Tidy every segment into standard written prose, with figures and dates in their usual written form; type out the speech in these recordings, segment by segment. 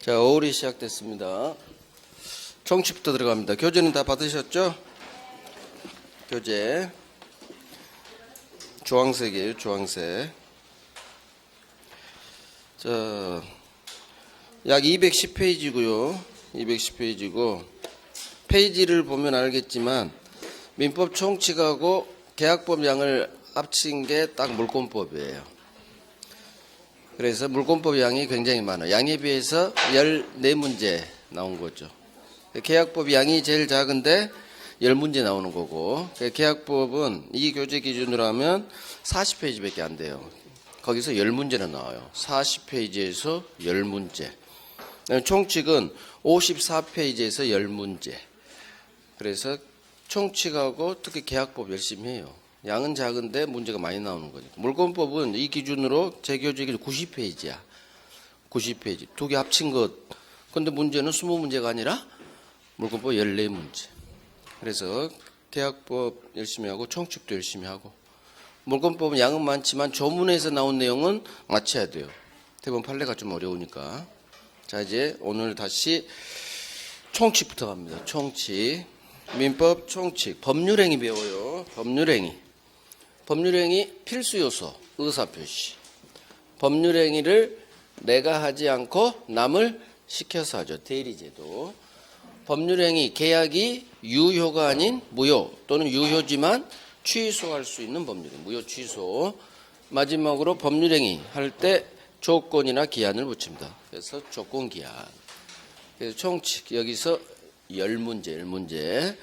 자, 5월이 시작됐습니다. 총칙부터 들어갑니다. 교재는 다 받으셨죠? 교재 주황색이에요. 주황색. 자, 약 210페이지고요. 210페이지고 페이지를 보면 알겠지만 민법 총칙하고 계약법 양을 합친 게 딱 물권법이에요. 그래서 물권법 양이 굉장히 많아요. 양에 비해서 14문제 나온 거죠. 계약법 양이 제일 작은데 10문제 나오는 거고, 계약법은 이 교재 기준으로 하면 40페이지밖에 안 돼요. 거기서 10문제는 나와요. 40페이지에서 10문제. 총칙은 54페이지에서 10문제. 그래서 총칙하고 특히 계약법 열심히 해요. 양은 작은데 문제가 많이 나오는 거죠. 물권법은 이 기준으로 제 교재 기준 90페이지야. 90페이지. 두 개 합친 것. 근데 문제는 20문제가 아니라 물권법 14문제. 그래서 계약법 열심히 하고 총칙도 열심히 하고. 물권법은 양은 많지만 조문에서 나온 내용은 맞춰야 돼요. 대부분 판례가 좀 어려우니까. 자, 이제 오늘 다시 총칙부터 갑니다. 총칙. 민법 총칙. 법률행위 배워요. 법률행위. 법률행위 필수 요소, 의사표시. 법률행위를 내가 하지 않고 남을 시켜서 하죠. 대리제도. 법률행위, 계약이 유효가 아닌 무효 또는 유효지만 취소할 수 있는 법률행위, 무효 취소. 마지막으로 법률행위 할 때 조건이나 기한을 붙입니다. 그래서 조건기한. 그래서 총칙, 여기서 10문제.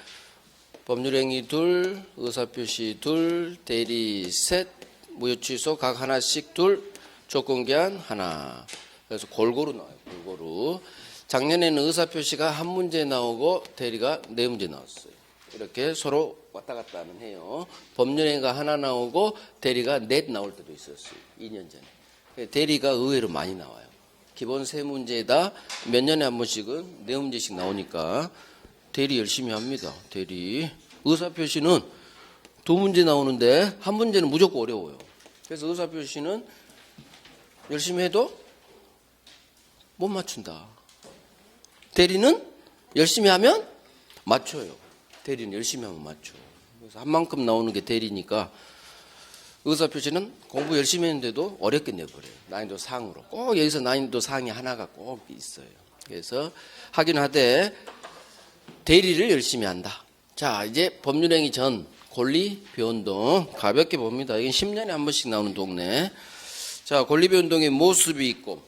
법률행위 2, 의사표시 2, 대리 셋, 무효취소 각 하나씩 2, 조건기한 하나. 그래서 골고루 나와요. 골고루. 작년에는 의사표시가 한 문제 나오고 대리가 4문제 나왔어요. 이렇게 서로 왔다 갔다 하면 해요. 법률행위가 하나 나오고 대리가 4 나올 때도 있었어요. 2년 전에. 대리가 의외로 많이 나와요. 기본 3문제에다 몇 년에 한 번씩은 4문제씩 나오니까 대리 열심히 합니다. 대리. 의사표시는 2문제 나오는데 한 문제는 무조건 어려워요. 그래서 의사표시는 열심히 해도 못 맞춘다. 대리는 열심히 하면 맞춰요. 대리는 열심히 하면 맞춰요. 그래서 한 만큼 나오는 게 대리니까 의사표시는 공부 열심히 했는데도 어렵게 내버려요. 난이도 상으로. 꼭 여기서 난이도 상이 하나가 꼭 있어요. 그래서 하긴 하되 대리를 열심히 한다. 자, 이제 법률행위 전 권리비운동 가볍게 봅니다. 이게 10년에 한 번씩 나오는 동네. 자, 권리비운동의 모습이 있고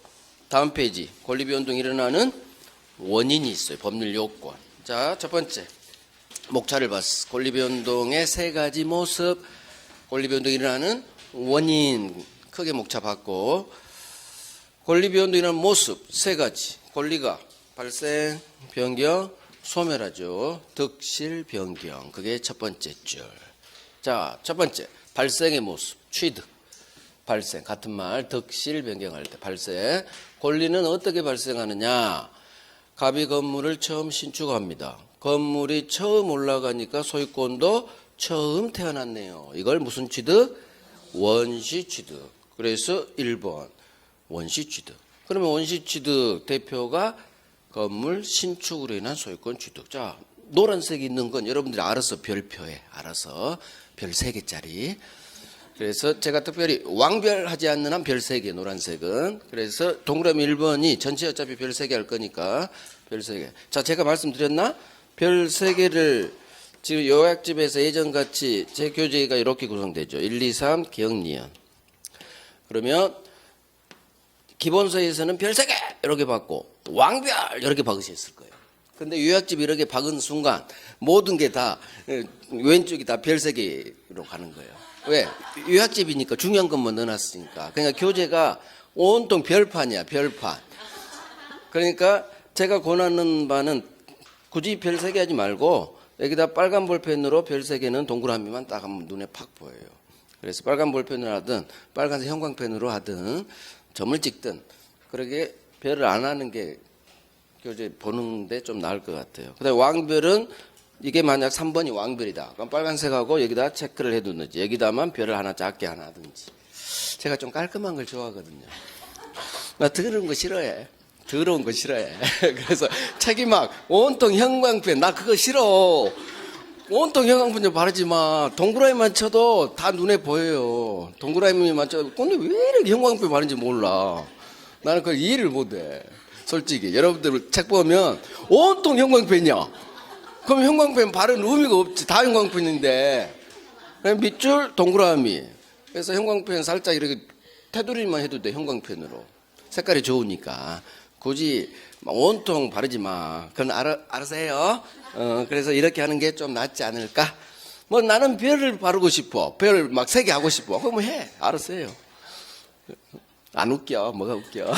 다음 페이지 권리비운동이 일어나는 원인이 있어요. 법률 요건. 자, 첫 번째 목차를 봤어. 권리비운동의 3가지 모습, 권리비운동이 일어나는 원인 크게 목차 봤고, 권리비운동이 일어나는 모습 3가지. 권리가 발생, 변경, 소멸하죠. 득실, 변경. 그게 첫 번째 줄. 자, 첫 번째 발생의 모습, 취득. 발생, 같은 말, 득실, 변경할 때 발생. 권리는 어떻게 발생하느냐? 갑이 건물을 처음 신축합니다. 건물이 처음 올라가니까 소유권도 처음 태어났네요. 이걸 무슨 취득? 원시 취득. 그래서 1번 원시 취득. 그러면 원시 취득 대표가 건물 신축으로 인한 소유권 취득. 자, 노란색이 있는 건 여러분들이 알아서 별표에 알아서 별 3개짜리. 그래서 제가 특별히 왕별하지 않는 한 별 3개, 노란색은. 그래서 동그라미 1번이 전체 어차피 별 3개 할 거니까 별 3개. 자, 제가 말씀드렸나? 별 3개를 지금 요약집에서 예전같이 제 교재가 이렇게 구성되죠. 1, 2, 3 기억, 니은. 그러면 기본서에서는 별 3개 이렇게 받고 왕별 이렇게 박으셨을 거예요. 근데 요약집 이렇게 박은 순간 모든 게 다 왼쪽이 다 별 3개로 가는 거예요. 왜? 요약집이니까 중요한 것만 넣어놨으니까. 그러니까 교재가 온통 별판이야. 별판. 그러니까 제가 권하는 바는 굳이 별 3개 하지 말고 여기다 빨간 볼펜으로 별 3개는 동그라미만 딱 하면 눈에 팍 보여요. 그래서 빨간 볼펜으로 하든 빨간색 형광펜으로 하든 점을 찍든 그렇게 별을 안 하는 게 교재 보는데 좀 나을 것 같아요. 그다음에 왕별은 이게 만약 3번이 왕별이다. 그럼 빨간색하고 여기다 체크를 해두든지 여기다만 별을 하나 작게 하나 하든지. 제가 좀 깔끔한 걸 좋아하거든요. 나 들은 거 싫어해. 더러운 거 싫어해. 그래서 책이 막 온통 형광펜, 나 그거 싫어. 온통 형광펜 좀 바르지 마. 동그라미만 쳐도 다 눈에 보여요. 동그라미만 쳐도 근데 왜 이렇게 형광펜 바른지 몰라. 나는 그걸 이해를 못해. 솔직히 여러분들 책 보면 온통 형광펜이야. 그럼 형광펜 바른 의미가 없지. 다 형광펜인데 밑줄 동그라미. 그래서 형광펜 살짝 이렇게 테두리만 해도 돼. 형광펜으로 색깔이 좋으니까. 굳이 온통 바르지 마. 그건 알아서 해요. 그래서 이렇게 하는 게 좀 낫지 않을까? 뭐 나는 별을 바르고 싶어. 별 막 3개 하고 싶어. 그럼 해. 알아서 해요. 안 웃겨. 뭐가 웃겨.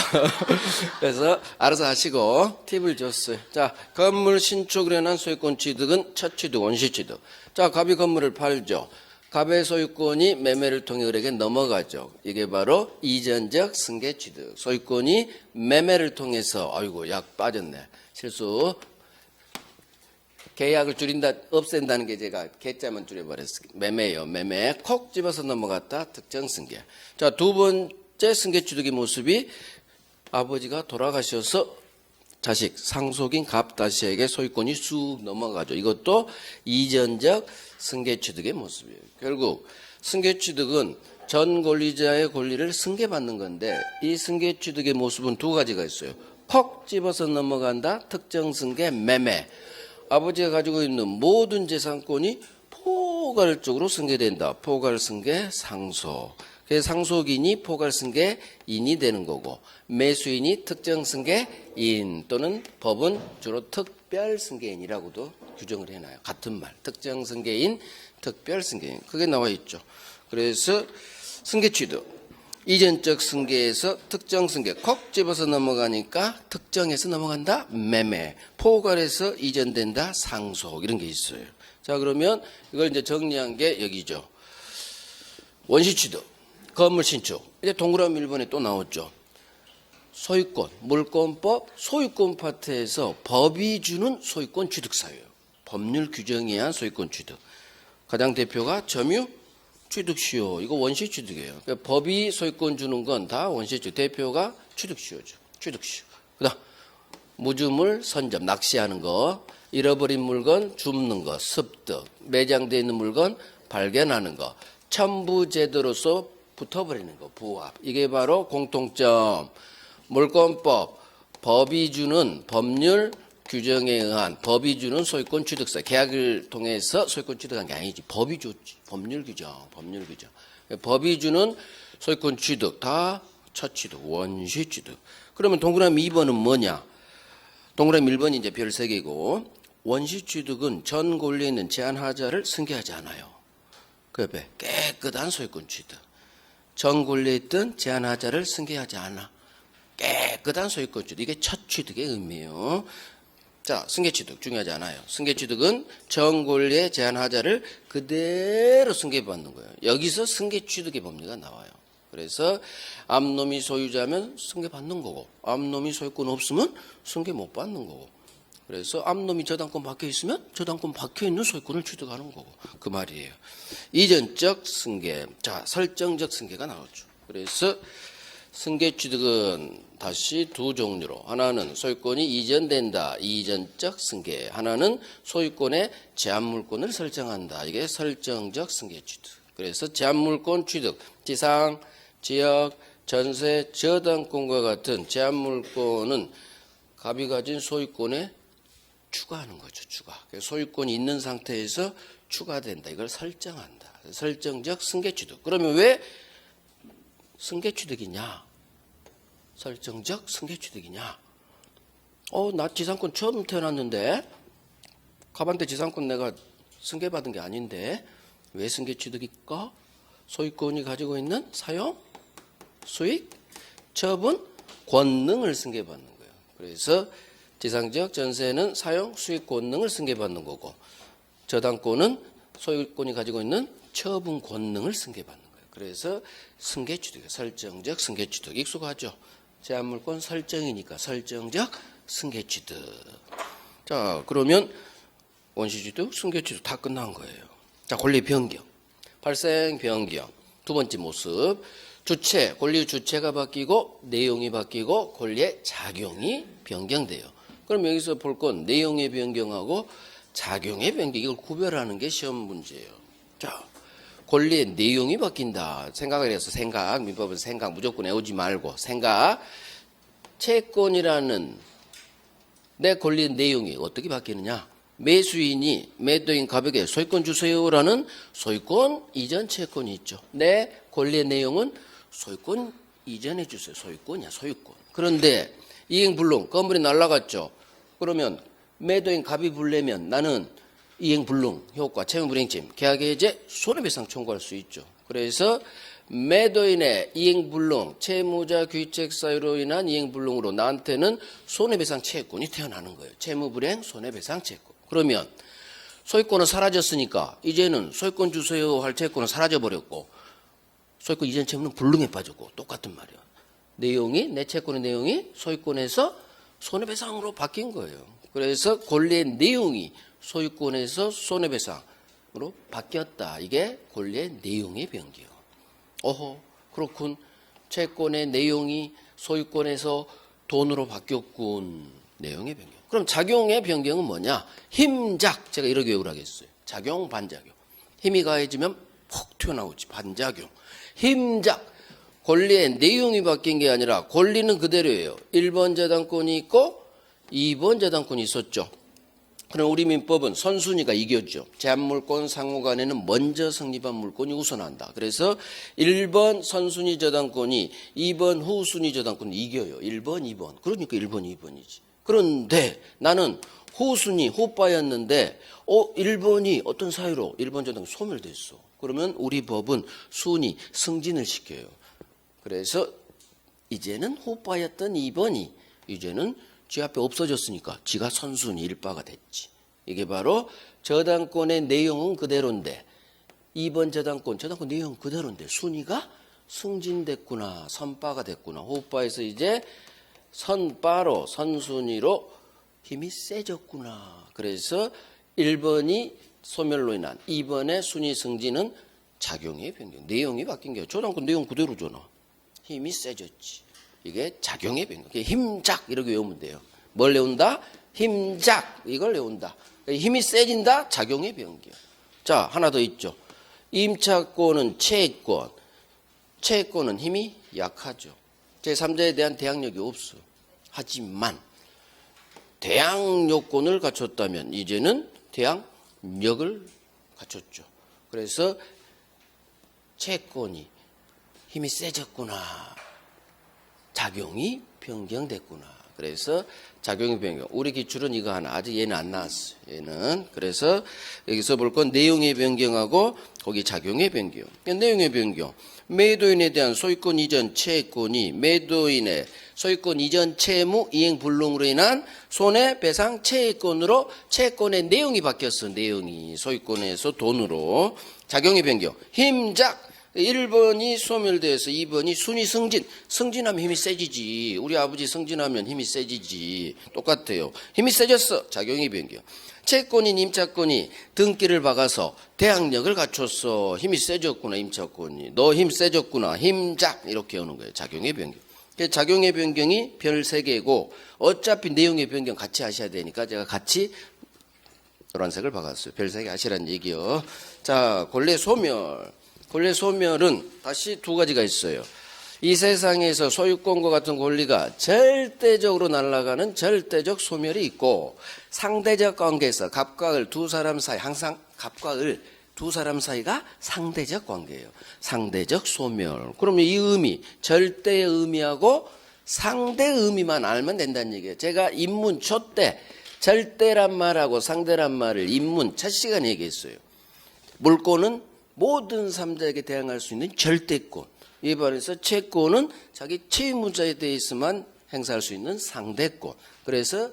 그래서 알아서 하시고 팁을 줬어요. 자, 건물 신축을 해놓은 소유권 취득은 첫 취득, 원시 취득. 자, 갑이 건물을 팔죠. 갑의 소유권이 매매를 통해 을에게 넘어가죠. 이게 바로 이전적 승계 취득. 소유권이 매매를 통해서 아이고 약 빠졌네. 실수. 계약을 줄인다, 없앤다는 게 제가 개자만 줄여버렸어요. 매매예요. 매매. 콕 집어서 넘어갔다. 특정 승계. 자, 두 번째 승계 취득의 모습이 아버지가 돌아가셔서 자식 상속인 갑다시에게 소유권이 쑥 넘어가죠. 이것도 이전적 승계 취득의 모습이에요. 결국 승계 취득은 전 권리자의 권리를 승계받는 건데 이 승계 취득의 모습은 두 가지가 있어요. 콕 집어서 넘어간다. 특정 승계 매매. 아버지가 가지고 있는 모든 재산권이 포괄적으로 승계된다. 포괄 승계 상속. 그래서 상속인이 포괄 승계인이 되는 거고 매수인이 특정 승계인 또는 법은 주로 특별 승계인이라고도 규정을 해놔요. 같은 말. 특정 승계인, 특별 승계인. 그게 나와 있죠. 그래서 승계 취득. 이전적 승계에서 특정 승계 콕 집어서 넘어가니까 특정에서 넘어간다. 매매. 포괄해서 이전된다. 상속. 이런 게 있어요. 자, 그러면 이걸 이제 정리한 게 여기죠. 원시 취득. 건물 신축. 이제 동그라미 1번에 또 나왔죠. 소유권, 물권법, 소유권 파트에서 법이 주는 소유권 취득사유예요. 법률 규정에 의한 소유권 취득. 가장 대표가 점유 취득시효. 이거 원시 취득이에요. 그러니까 법이 소유권 주는 건 다 원시 취득. 대표가 취득시효죠. 취득시효. 그다음 무주물 선점, 낚시하는 거, 잃어버린 물건 줍는 거, 습득, 매장되어 있는 물건 발견하는 거, 첨부제도로서 붙어버리는 거, 부합. 이게 바로 공통점. 물권법, 법이 주는 법률 규정에 의한 법이 주는 소유권 취득사. 계약을 통해서 소유권 취득한 게 아니지. 법이 줬지. 법률 규정, 법률 규정. 법이 주는 소유권 취득, 다 첫 취득, 원시 취득. 그러면 동그라미 2번은 뭐냐? 동그라미 1번이 이제 별 3개고, 원시 취득은 전 권리에 있는 제한하자를 승계하지 않아요. 그 옆에 깨끗한 소유권 취득. 전 권리에 있던 제한하자를 승계하지 않아. 깨끗한 소유권 취득. 이게 첫 취득의 의미예요. 자, 승계 취득 중요하지 않아요. 승계 취득은 전 권리의 제한하자를 그대로 승계받는 거예요. 여기서 승계 취득의 법리가 나와요. 그래서 앞놈이 소유자면 승계받는 거고 앞놈이 소유권 없으면 승계 못 받는 거고 그래서 앞놈이 저당권 박혀 있으면 저당권 박혀 있는 소유권을 취득하는 거고 그 말이에요. 이전적 승계, 자 설정적 승계가 나오죠. 그래서 승계 취득은 다시 두 종류로 하나는 소유권이 이전된다. 이전적 승계. 하나는 소유권의 제한물권을 설정한다. 이게 설정적 승계 취득. 그래서 제한물권 취득, 지상, 지역, 전세, 저당권과 같은 제한물권은 갑이 가진 소유권에 추가하는 거죠. 추가. 소유권이 있는 상태에서 추가된다. 이걸 설정한다. 설정적 승계 취득. 그러면 왜 승계 취득이냐? 설정적 승계 취득이냐? 나 지상권 처음 태어났는데 갑한테 지상권 내가 승계받은 게 아닌데 왜 승계 취득일까? 소유권이 가지고 있는 사용, 수익, 처분, 권능을 승계받는 거예요. 그래서 지상지역 전세는 사용, 수익, 권능을 승계받는 거고 저당권은 소유권이 가지고 있는 처분, 권능을 승계받는 거예요. 그래서 승계 취득, 설정적 승계 취득 익숙하죠. 제한물권 설정이니까 설정적 승계 취득. 자, 그러면 원시 취득, 승계 취득 다 끝난 거예요. 자, 권리 변경, 발생 변경. 두 번째 모습, 주체, 권리의 주체가 바뀌고 내용이 바뀌고 권리의 작용이 변경돼요. 그럼 여기서 볼 건 내용의 변경하고 작용의 변경, 이걸 구별하는 게 시험 문제예요. 자, 권리의 내용이 바뀐다. 생각을 해서 생각, 민법에서 생각 무조건 외우지 말고 생각. 채권이라는 내 권리의 내용이 어떻게 바뀌느냐? 매수인이 매도인 갑에게 소유권 주세요라는 소유권 이전 채권이 있죠. 내 권리의 내용은 소유권 이전해 주세요. 소유권이야, 소유권. 그런데 이행불능, 건물이 날라갔죠. 그러면 매도인 갑이 불내면 나는 이행불능 효과, 채무불이행점, 계약해제, 손해배상 청구할 수 있죠. 그래서 매도인의 이행불능, 채무자 귀책 사유로 인한 이행불능으로 나한테는 손해배상 채권이 태어나는 거예요. 채무불이행, 손해배상 채권. 그러면 소유권은 사라졌으니까 이제는 소유권 주세요 할 채권은 사라져버렸고 소유권 이전 채무는 불능에 빠졌고 똑같은 말이야. 내용이, 내 채권의 내용이 소유권에서 손해배상으로 바뀐 거예요. 그래서 권리의 내용이 소유권에서 손해배상으로 바뀌었다. 이게 권리의 내용의 변경. 어허, 그렇군. 채권의 내용이 소유권에서 돈으로 바뀌었군. 내용의 변경. 그럼 작용의 변경은 뭐냐? 힘작. 제가 이렇게 외우라 하겠어요. 작용, 반작용. 힘이 가해지면 폭 튀어나오지. 반작용. 힘작. 권리의 내용이 바뀐 게 아니라 권리는 그대로예요. 1번 재단권이 있고 2번 재단권이 있었죠. 그럼 우리 민법은 선순위가 이겼죠. 제한물권 상호간에는 먼저 성립한 물권이 우선한다. 그래서 1번 선순위 저당권이 2번 후순위 저당권이 이겨요. 1번, 2번. 그러니까 1번, 2번이지. 그런데 나는 후순위, 후바였는데 1번이 어떤 사유로 1번 저당권 소멸됐어. 그러면 우리 법은 순위, 승진을 시켜요. 그래서 이제는 후바였던 2번이 이제는 지 앞에 없어졌으니까 지가 선순위 1바가 됐지. 이게 바로 저당권의 내용은 그대로인데 2번 저당권 내용은 그대로인데 순위가 승진됐구나. 선바가 됐구나. 후바에서 이제 선바로 선순위로 힘이 세졌구나. 그래서 1번이 소멸로 인한 2번의 순위 승진은 작용의 변경. 내용이 바뀐 거예요. 저당권 내용 그대로잖아. 힘이 세졌지. 이게 작용의 변경. 힘작 이렇게 외우면 돼요. 뭘 외운다? 힘작 이걸 외운다. 힘이 세진다. 작용의 변경. 자, 하나 더 있죠. 임차권은 채권. 채권은 힘이 약하죠. 제3자에 대한 대항력이 없어. 하지만 대항 요건을 갖췄다면 이제는 대항력을 갖췄죠. 그래서 채권이 힘이 세졌구나. 작용이 변경됐구나. 그래서 작용이 변경. 우리 기출은 이거 하나. 아직 얘는 안 나왔어요. 얘는. 그래서 여기서 볼 건 내용의 변경하고 거기 작용의 변경. 내용의 변경. 매도인에 대한 소유권 이전 채권이 매도인의 소유권 이전 채무 이행 불능으로 인한 손해배상 채권으로 채권의 내용이 바뀌었어. 내용이 소유권에서 돈으로. 작용의 변경. 힘작. 1번이 소멸돼서 2번이 순위 승진. 승진하면 힘이 세지지. 우리 아버지 승진하면 힘이 세지지. 똑같아요. 힘이 세졌어. 작용의 변경. 채권인 임차권이 등기를 박아서 대항력을 갖췄어. 힘이 세졌구나. 임차권이. 너 힘 세졌구나. 힘작. 이렇게 오는 거예요. 작용의 변경. 작용의 변경이 별 3개고 어차피 내용의 변경 같이 하셔야 되니까 제가 같이 노란색을 박았어요. 별 3개 하시라는 얘기요. 자, 권리 소멸. 권리 소멸은 다시 2가지가 있어요. 이 세상에서 소유권과 같은 권리가 절대적으로 날아가는 절대적 소멸이 있고 상대적 관계에서 갑과 을 두 사람 사이 항상 갑과 을 두 사람 사이가 상대적 관계예요. 상대적 소멸. 그러면 이 의미 절대의 의미하고 상대의 의미만 알면 된다는 얘기예요. 제가 입문 초 때 절대란 말하고 상대란 말을 입문 첫 시간에 얘기했어요. 물권은 모든 3자에게 대항할 수 있는 절대권. 이에 반해서 채권은 자기 채무자에 대해서만 행사할 수 있는 상대권. 그래서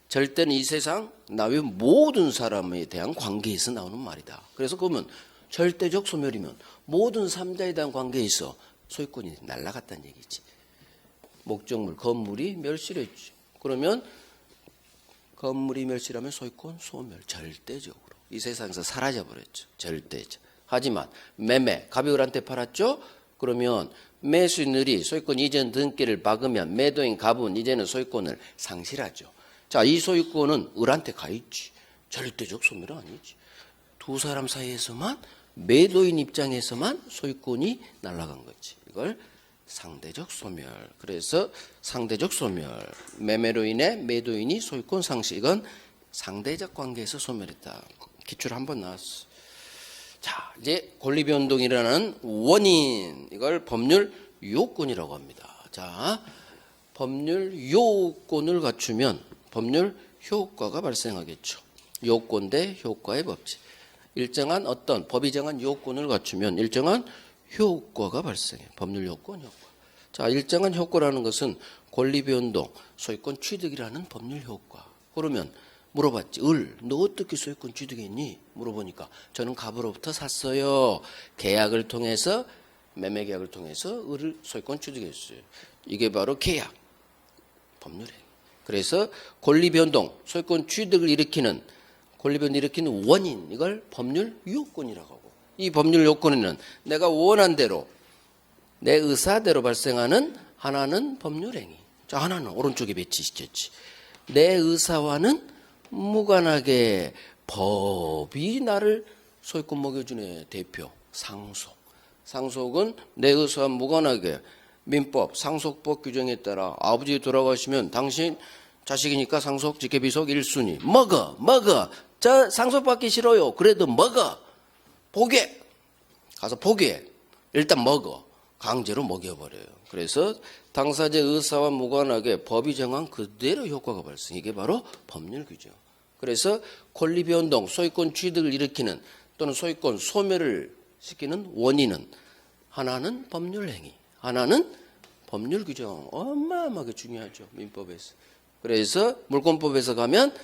절대는 이 세상 나 외 모든 사람에 대한 관계에서 나오는 말이다. 그래서 그러면 절대적 소멸이면 모든 3자에 대한 관계에서 소유권이 날아갔다는 얘기지. 목적물, 건물이 멸실했지. 그러면 건물이 멸실하면 소유권 소멸. 절대적으로. 이 세상에서 사라져버렸죠. 절대적. 하지만 매매, 갑이 을한테 팔았죠? 그러면 매수인들이 소유권 이전 등기를 박으면 매도인 갑은 이제는 소유권을 상실하죠. 자, 이 소유권은 을한테 가 있지. 절대적 소멸은 아니지. 두 사람 사이에서만 매도인 입장에서만 소유권이 날아간 거지. 이걸 상대적 소멸. 그래서 상대적 소멸. 매매로 인해 매도인이 소유권 상실. 이건 상대적 관계에서 소멸했다. 기출 한번 나왔어. 자, 이제 권리변동이라는 원인. 이걸 법률 요건이라고 합니다. 자, 법률 요건을 갖추면 법률 효과가 발생하겠죠. 요건 대 효과의 법칙. 일정한 어떤 법이 정한 요건을 갖추면 일정한 효과가 발생해. 법률 요건, 효과. 자, 일정한 효과라는 것은 권리 변동, 소유권 취득이라는 법률 효과. 그러면 물어봤지. 너 어떻게 소유권 취득했니? 물어보니까 저는 갑으로부터 샀어요. 계약을 통해서, 매매 계약을 통해서 을을 소유권 취득했어요. 이게 바로 계약, 법률 행위. 그래서 권리 변동, 소유권 취득을 일으키는 원인, 이걸 법률 요건이라고 하고, 이 법률 요건에는 내가 원한 대로 내 의사대로 발생하는 하나는 법률 행위. 자, 하나는 오른쪽에 배치시켰지. 내 의사와는 무관하게 법이 나를 소유권 먹여주네. 대표 상속. 상속은 내 의사와 무관하게 민법 상속법 규정에 따라 아버지 돌아가시면 당신 자식이니까 상속 직계비속 1순위 먹어. 저 상속 받기 싫어요. 그래도 먹어. 포기해. 가서 포기해. 일단 먹어. 강제로 먹여버려요. 그래서 당사자 의사와 무관하게 법이 정한 그대로 효과가 발생. 이게 바로 법률 규정. 그래서 권리 변동, 소유권 취득을 일으키는 또는 소유권 소멸을 시키는 원인은 하나는 법률 행위, 하나는 법률 규정. 어마어마하게 중요하죠. 민법에서. 그래서 물권법에서 가면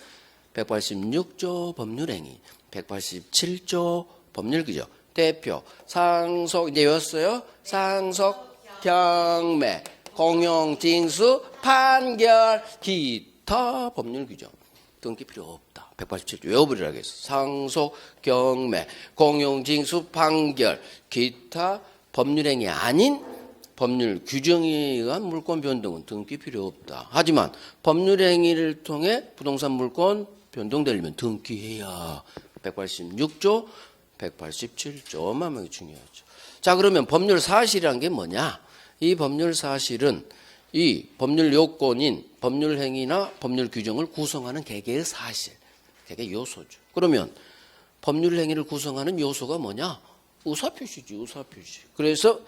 186조 법률 행위, 187조 법률 규정. 대표 상속 이제 외웠어요. 상속, 경매, 공용, 징수, 판결, 기타 법률 규정. 등기 필요 없다. 187조 외워버리라고 했어. 상속, 경매, 공용, 징수, 판결, 기타 법률행위 아닌 법률 규정에 의한 물권 변동은 등기 필요 없다. 하지만 법률행위를 통해 부동산 물권 변동되려면 등기해야 186조, 187조 어마어마하게 중요하죠. 자, 그러면 법률 사실이란 게 뭐냐? 이 법률 사실은 이 법률 요건인 법률 행위나 법률 규정을 구성하는 개개의 사실, 개개 요소죠. 그러면 법률 행위를 구성하는 요소가 뭐냐? 의사표시지, 의사표시. 그래서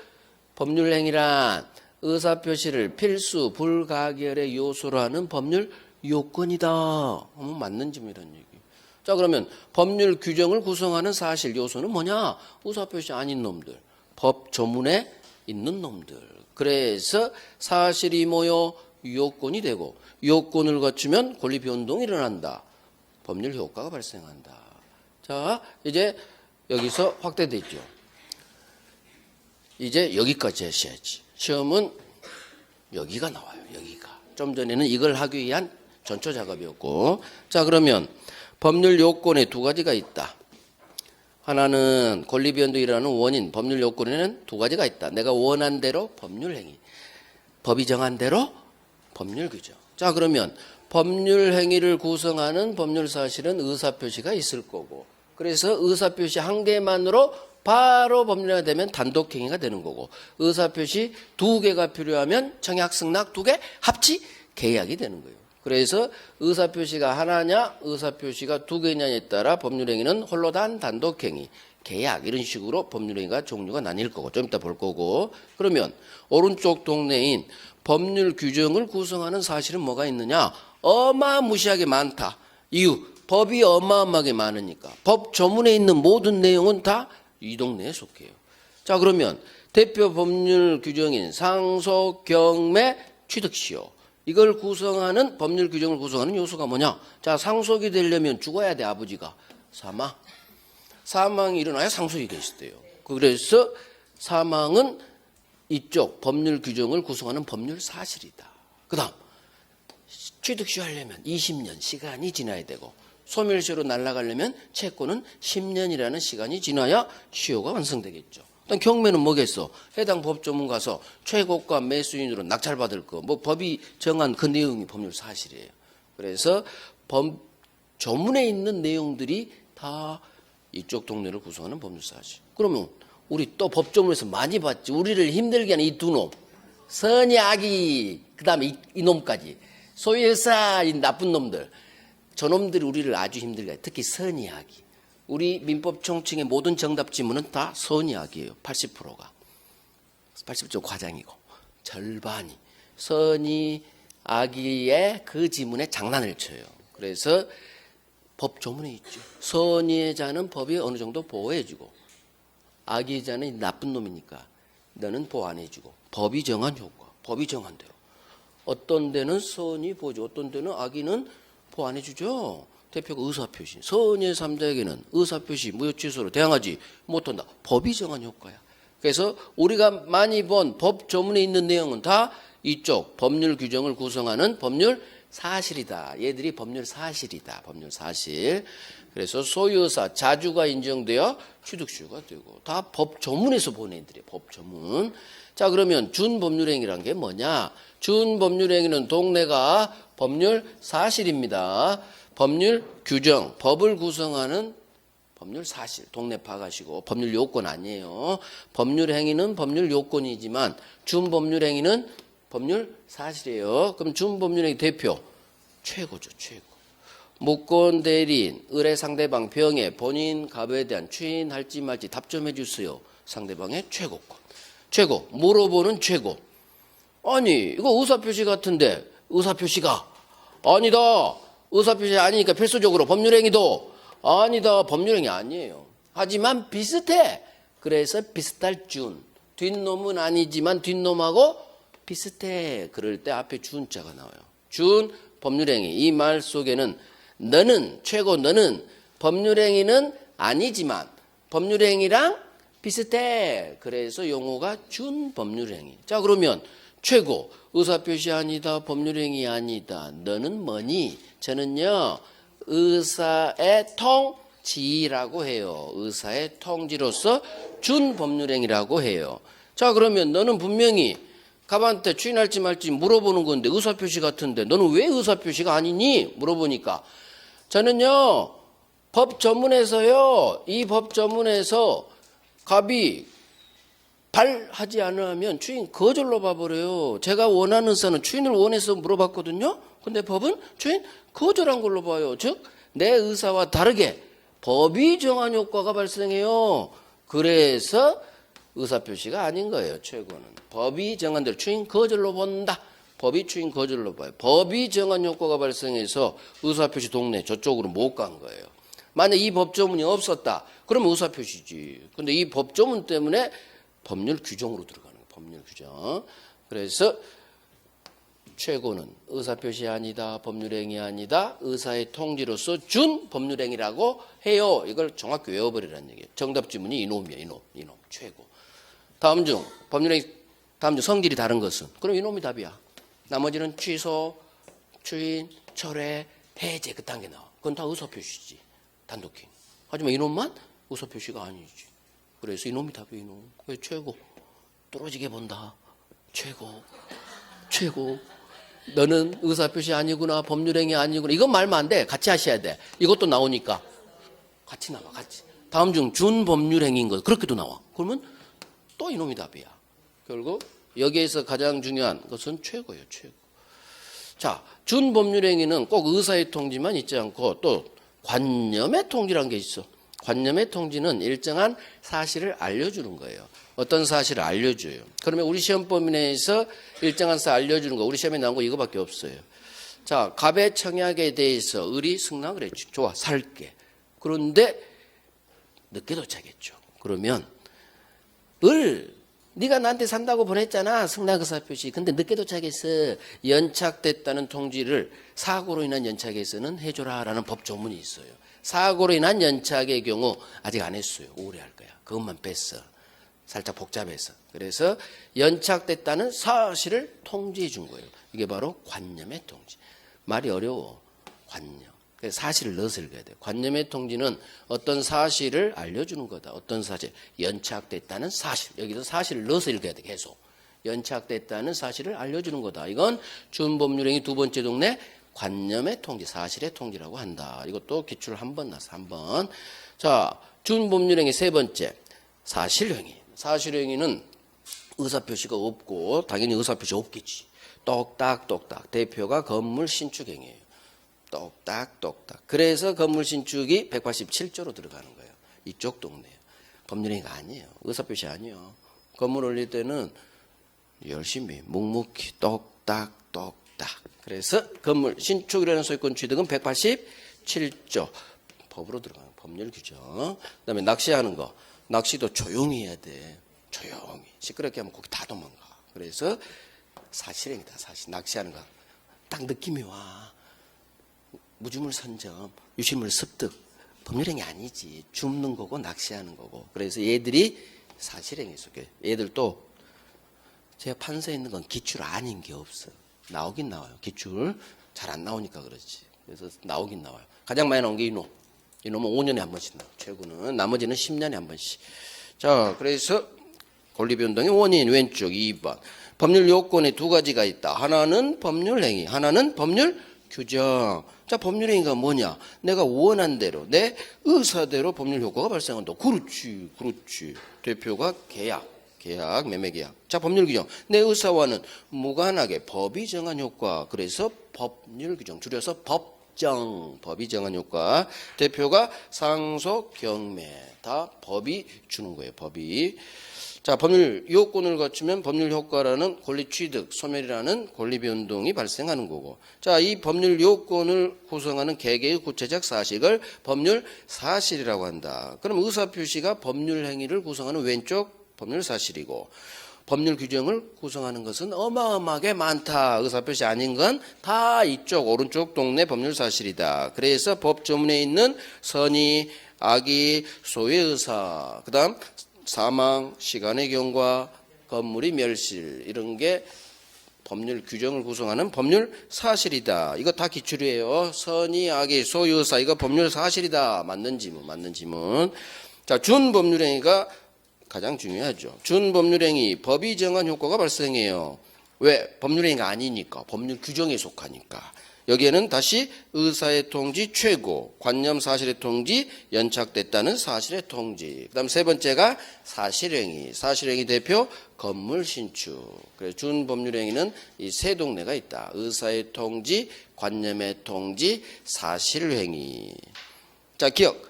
법률 행위란 의사표시를 필수 불가결의 요소로 하는 법률 요건이다. 맞는지 이런 얘기. 자, 그러면 법률 규정을 구성하는 사실 요소는 뭐냐? 의사표시 아닌 놈들, 법 조문에 있는 놈들. 그래서 사실이 모여 요건이 되고 요건을 갖추면 권리 변동이 일어난다. 법률 효과가 발생한다. 자, 이제 여기서 확대되죠. 이제 여기까지 하셔야지. 시험은 여기가 나와요. 여기가. 좀 전에는 이걸 하기 위한 전초 작업이었고. 자, 그러면 법률 요건에 두 가지가 있다. 하나는 권리 변동이라는 원인, 법률 요건에는 두 가지가 있다. 내가 원한 대로 법률 행위, 법이 정한 대로 법률 규정. 자, 그러면 법률 행위를 구성하는 법률 사실은 의사표시가 있을 거고, 그래서 의사표시 한 개만으로 바로 법률화가 되면 단독행위가 되는 거고, 의사표시 두 개가 필요하면 청약, 승낙 두 개 합치 계약이 되는 거예요. 그래서 의사표시가 하나냐, 의사표시가 두 개냐에 따라 법률행위는 홀로 단독행위, 계약 이런 식으로 법률행위가 종류가 나뉠 거고, 좀 이따 볼 거고. 그러면 오른쪽 동네인 법률 규정을 구성하는 사실은 뭐가 있느냐? 어마무시하게 많다. 이유, 법이 어마어마하게 많으니까. 법 조문에 있는 모든 내용은 다 이 동네에 속해요. 자, 그러면 대표 법률 규정인 상속, 경매, 취득시효, 이걸 구성하는 법률 규정을 구성하는 요소가 뭐냐? 자, 상속이 되려면 죽어야 돼. 아버지가 사망이 일어나야 상속이 되시대요. 그래서 사망은 이쪽 법률 규정을 구성하는 법률 사실이다. 그 다음 취득시효 하려면 20년 시간이 지나야 되고, 소멸시효로 날아가려면 채권은 10년이라는 시간이 지나야 시효가 완성되겠죠. 일단 경매는 뭐겠어? 해당 법조문 가서 최고가 매수인으로 낙찰받을 거. 뭐 법이 정한 그 내용이 법률 사실이에요. 그래서 법조문에 있는 내용들이 다 이쪽 동네를 구성하는 법률 사실. 그러면 우리 또 법조문에서 많이 봤지. 우리를 힘들게 하는 이 두 놈. 선이 악이 그다음에 이놈까지. 소유사 이 나쁜 놈들. 저놈들이 우리를 아주 힘들게 해요. 특히 선이 악이. 우리 민법 총칙의 모든 정답 지문은 다 선이 악이에요. 80%가. 80% 과장이고 절반이 선이 악이의 그 지문에 장난을 쳐요. 그래서 법조문에 있죠. 선의의 자는 법이 어느 정도 보호해주고 악의 자는 나쁜 놈이니까 너는 보호 안 해주고 법이 정한 효과, 법이 정한 대로. 어떤 데는 선이 보호해주고 어떤 데는 악의는 보호 안 해주죠. 대표가 의사표시. 선의의 3자에게는 의사표시 무효취소로 대항하지 못한다. 법이 정한 효과야. 그래서 우리가 많이 본 법조문에 있는 내용은 다 이쪽 법률 규정을 구성하는 법률 사실이다. 얘들이 법률 사실이다. 법률 사실. 그래서 소유의사 자주가 인정되어 취득시효가 되고 다 법조문에서 본 애들이에요. 법조문. 자, 그러면 준법률행위란 게 뭐냐? 준법률행위는 동네가 법률 사실입니다. 법률 규정, 법을 구성하는 법률 사실, 동네 파가시고 법률 요건 아니에요. 법률 행위는 법률 요건이지만 준법률 행위는 법률 사실이에요. 그럼 준법률 행위 대표 최고죠, 최고. 무권 대리인, 의뢰 상대방 병에 본인 갑에 대한 추인할지 말지 답 좀 해주세요. 상대방의 최고권. 최고, 물어보는 최고. 아니 이거 의사표시 같은데 의사표시가 아니다. 의사표시 아니니까 필수적으로 법률행위도 아니다. 법률행위 아니에요. 하지만 비슷해. 그래서 비슷할 준. 뒷놈은 아니지만 뒷놈하고 비슷해. 그럴 때 앞에 준자가 나와요. 준 법률행위. 이 말 속에는 너는 최고 너는 법률행위는 아니지만 법률행위랑 비슷해. 그래서 용어가 준 법률행위. 자, 그러면 최고 의사표시 아니다. 법률행위 아니다. 너는 뭐니? 저는요 의사의 통지라고 해요. 의사의 통지로서 준법률행위라고 해요. 자, 그러면 너는 분명히 갑한테 추인할지 말지 물어보는 건데 의사표시 같은데 너는 왜 의사표시가 아니니? 물어보니까 저는요 법조문에서요 이 법조문에서 갑이 발하지 않으면 추인 거절로 봐버려요. 제가 원하는 사는 추인을 원해서 물어봤거든요. 근데 법은 추인 거절한 걸로 봐요. 즉 내 의사와 다르게 법이 정한 효과가 발생해요. 그래서 의사표시가 아닌 거예요. 최고는 법이 정한 대로 추인 거절로 본다. 법이 추인 거절로 봐요. 법이 정한 효과가 발생해서 의사표시 동네 저쪽으로 못 간 거예요. 만약 이 법조문이 없었다. 그러면 의사표시지. 근데 이 법조문 때문에 법률 규정으로 들어가는 거예요. 법률 규정. 그래서 최고는 의사표시 아니다. 법률행위 아니다. 의사의 통지로서 준 법률행위라고 해요. 이걸 정확히 외워버리라는 얘기예요. 정답 지문이 이놈이야. 이놈. 최고. 다음 중 법률행위 다음 중 성질이 다른 것은 그럼 이놈이 답이야. 나머지는 취소, 추인, 철회, 해제 그 단계 나와. 그건 다 의사표시지. 단독행. 하지만 이놈만 의사표시가 아니지. 그래서 이놈이 답이에요. 이놈. 그게 최고. 떨어지게 본다. 최고. 너는 의사표시 아니구나. 법률행위 아니구나. 이건 말면 안 돼. 같이 하셔야 돼. 이것도 나오니까. 같이 나와. 같이. 다음 중 준법률행위인 것. 그렇게도 나와. 그러면 또 이놈이 답이야. 결국 여기에서 가장 중요한 것은 최고예요. 최고. 자, 준법률행위는 꼭 의사의 통지만 있지 않고 또 관념의 통지라는 게 있어. 관념의 통지는 일정한 사실을 알려주는 거예요. 어떤 사실을 알려줘요. 그러면 우리 시험 범위 내에서 일정한 사실 알려주는 거 우리 시험에 나온 거 이거밖에 없어요. 자, 갑의 청약에 대해서 을이 승낙을 했죠. 좋아, 살게. 그런데 늦게 도착했죠. 그러면 네가 나한테 산다고 보냈잖아. 승낙 의사표시. 근데 늦게 도착했어. 연착됐다는 통지를 사고로 인한 연착에서는 해줘라라는 법조문이 있어요. 사고로 인한 연착의 경우 아직 안 했어요. 오래 할 거야. 그것만 뺐어. 살짝 복잡해서. 그래서 연착됐다는 사실을 통지해 준 거예요. 이게 바로 관념의 통지. 말이 어려워. 관념. 그래서 사실을 넣어서 읽어야 돼요. 관념의 통지는 어떤 사실을 알려주는 거다. 어떤 사실, 연착됐다는 사실. 여기서 사실을 넣어서 읽어야 돼. 계속. 연착됐다는 사실을 알려주는 거다. 이건 준법률행위 두 번째 동네 관념의 통지, 사실의 통지라고 한다. 이것도 기출 한 번 나서 한 번. 자, 준법률행위 세 번째 사실행위. 사실행위는 의사표시가 없고 당연히 의사표시 없겠지. 똑딱똑딱. 대표가 건물 신축행위예요. 똑딱똑딱. 그래서 건물 신축이 187조로 들어가는 거예요. 이쪽 동네예요. 법률행위가 아니에요. 의사표시 아니에요. 건물 올릴 때는 열심히 묵묵히 똑딱똑딱. 그래서 건물 신축이라는 소유권 취득은 187조 법으로 들어가는 법률 규정. 그다음에 낚시하는 거. 낚시도 조용히 해야 돼. 조용히. 시끄럽게 하면 거기 다 도망가. 그래서 사실행위다. 사실 낚시하는 거. 딱 느낌이 와. 무주물 선점, 유실물 습득. 법률행위 아니지. 줍는 거고 낚시하는 거고. 그래서 얘들이 사실행위 속에. 얘들도 제가 판서에 있는 건 기출 아닌 게 없어. 나오긴 나와요. 기출 잘 안 나오니까 그렇지. 그래서 나오긴 나와요. 가장 많이 나온 게 이놈. 이놈은 5년에 한 번씩 나와요. 최고는. 나머지는 10년에 한 번씩. 자, 그래서 권리변동의 원인 왼쪽 2번. 법률 요건에 두 가지가 있다. 하나는 법률 행위, 하나는 법률 규정. 자, 법률 행위가 뭐냐? 내가 원한 대로, 내 의사대로 법률 효과가 발생한다. 그렇지, 그렇지. 대표가 계약, 매매 계약. 자, 법률 규정. 내 의사와는 무관하게 법이 정한 효과. 그래서 법률 규정. 줄여서 법이 정한 효과. 대표가 상속, 경매. 다 법이 주는 거예요. 법이. 자, 법률 요건을 갖추면 법률 효과라는 권리 취득, 소멸이라는 권리 변동이 발생하는 거고. 자, 이 법률 요건을 구성하는 개개의 구체적 사실을 법률 사실이라고 한다. 그럼 의사 표시가 법률 행위를 구성하는 왼쪽 법률 사실이고, 법률 규정을 구성하는 것은 어마어마하게 많다. 의사 표시 아닌 건 다 이쪽 오른쪽 동네 법률 사실이다. 그래서 법 조문에 있는 선의, 악의, 소유의 의사, 그다음 사망, 시간의 경과, 건물이 멸실 이런 게 법률 규정을 구성하는 법률 사실이다. 이거 다 기출이에요. 선의, 악의, 소유, 의사 이거 법률 사실이다. 맞는 지문, 맞는 지문. 자, 준법률행위가 가장 중요하죠. 준법률행위, 법이 정한 효과가 발생해요. 왜? 법률행위가 아니니까. 법률 규정에 속하니까. 여기에는 다시 의사의 통지 최고, 관념 사실의 통지, 연착됐다는 사실의 통지. 그 다음 세 번째가 사실행위. 사실행위 대표 건물 신축. 그래서 준법률행위는 이 세 동네가 있다. 의사의 통지, 관념의 통지, 사실행위. 자, 기억.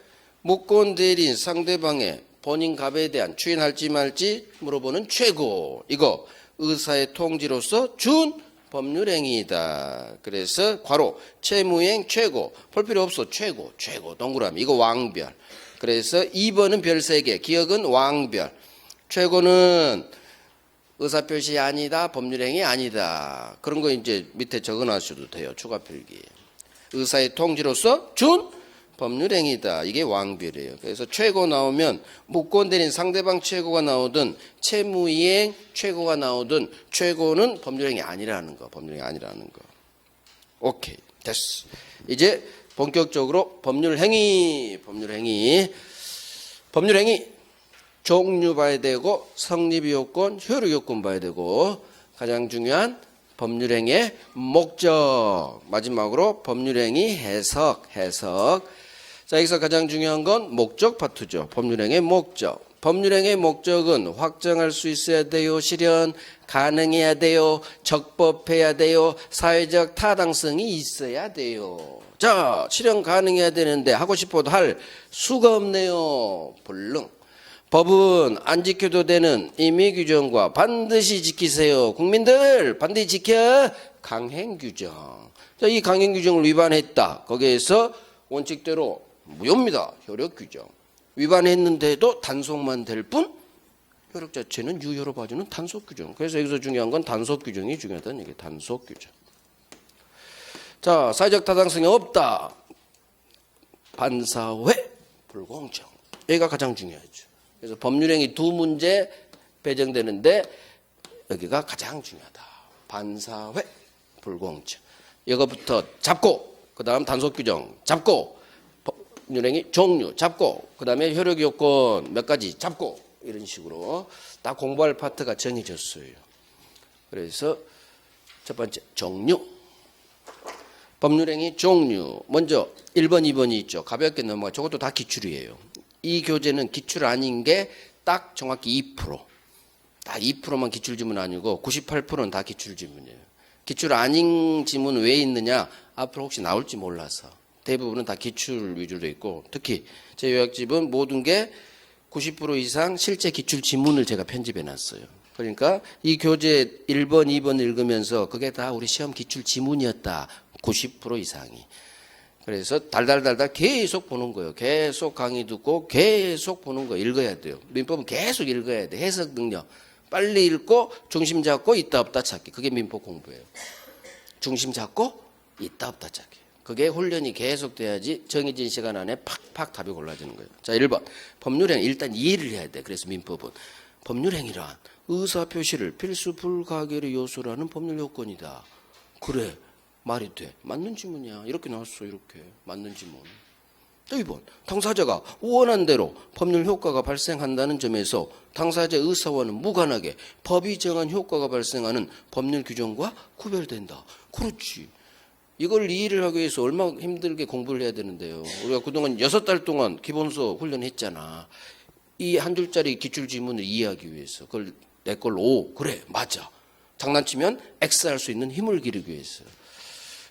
묵건 대리인 상대방의 본인 갑에 대한 추인할지 말지 물어보는 최고. 이거 의사의 통지로서 준 법률행위이다. 그래서 괄호 채무행 최고. 볼 필요 없어. 최고 동그라미. 이거 왕별. 그래서 2번은 별 3개. 기억은 왕별. 최고는 의사표시 아니다. 법률행위 아니다. 그런 거 이제 밑에 적어놔셔도 돼요. 추가 필기. 의사의 통지로서 준 법률행위다. 이게 왕별이에요. 그래서 최고 나오면 묵건 대리인 상대방 최고가 나오든 채무이행 최고가 나오든 최고는 법률행위 아니라는 거. 법률행위 아니라는 거. 오케이. 됐어. 이제 본격적으로 법률행위. 종류 봐야 되고 성립 요건, 효력 요건 봐야 되고 가장 중요한 법률행위의 목적. 마지막으로 법률행위 해석. 자, 여기서 가장 중요한 건 목적 파트죠. 법률행위의 목적. 법률행위의 목적은 확정할 수 있어야 돼요. 실현 가능해야 돼요. 적법해야 돼요. 사회적 타당성이 있어야 돼요. 자, 실현 가능해야 되는데 하고 싶어도 할 수가 없네요. 불능. 법은 안 지켜도 되는 임의 규정과 반드시 지키세요. 국민들 반드시 지켜. 강행 규정. 자, 이 강행 규정을 위반했다. 거기에서 원칙대로 무효입니다. 효력 규정. 위반했는데도 단속만 될 뿐 효력 자체는 유효로 봐주는 단속 규정. 그래서 여기서 중요한 건 단속 규정이 중요하다는 얘기예요. 단속 규정. 자, 사회적 타당성이 없다. 반사회 불공정. 여기가 가장 중요하죠. 그래서 법률행위 두 문제 배정되는데 여기가 가장 중요하다. 반사회 불공정. 이거부터 잡고 그 다음 단속 규정 잡고, 법률행위 종류 잡고, 그 다음에 효력 요건 몇 가지 잡고, 이런 식으로 다 공부할 파트가 정해졌어요. 그래서 첫 번째 종류. 법률행위 종류. 먼저 1번, 2번이 있죠. 가볍게 넘어가. 저것도 다 기출이에요. 이 교재는 기출 아닌 게 딱 정확히 2%. 딱 2%만 기출 지문 아니고 98%는 다 기출 지문이에요. 기출 아닌 지문 왜 있느냐? 앞으로 혹시 나올지 몰라서. 대부분은 다 기출 위주로 돼 있고, 특히 제 요약집은 모든 게 90% 이상 실제 기출 지문을 제가 편집해 놨어요. 그러니까 이 교재 1번, 2번 읽으면서 그게 다 우리 시험 기출 지문이었다. 90% 이상이. 그래서 달달달달 계속 보는 거예요. 계속 강의 듣고 계속 보는 거 읽어야 돼요. 민법은 계속 읽어야 돼. 해석 능력. 빨리 읽고 중심 잡고 있다 없다 찾기. 그게 민법 공부예요. 중심 잡고 있다 없다 찾기. 그게 훈련이 계속돼야지 정해진 시간 안에 팍팍 답이 골라지는 거예요. 자, 1번. 법률행 일단 이해를 해야 돼. 그래서 민법은 법률행위란 의사표시를 필수 불가결의 요소라는 법률 요건이다. 그래. 말이 돼. 맞는 지문이야. 이렇게 나왔어. 이렇게. 맞는 지문. 또 2번. 당사자가 원한 대로 법률 효과가 발생한다는 점에서 당사자의 의사와는 무관하게 법이 정한 효과가 발생하는 법률 규정과 구별된다. 그렇지. 이걸 이해를 하기 위해서 얼마나 힘들게 공부를 해야 되는데요. 우리가 그동안 6달 동안 기본서 훈련했잖아. 이 한 줄짜리 기출 지문을 이해하기 위해서. 그걸 내 걸로 오. 그래. 맞아. 장난치면 X 할 수 있는 힘을 기르기 위해서.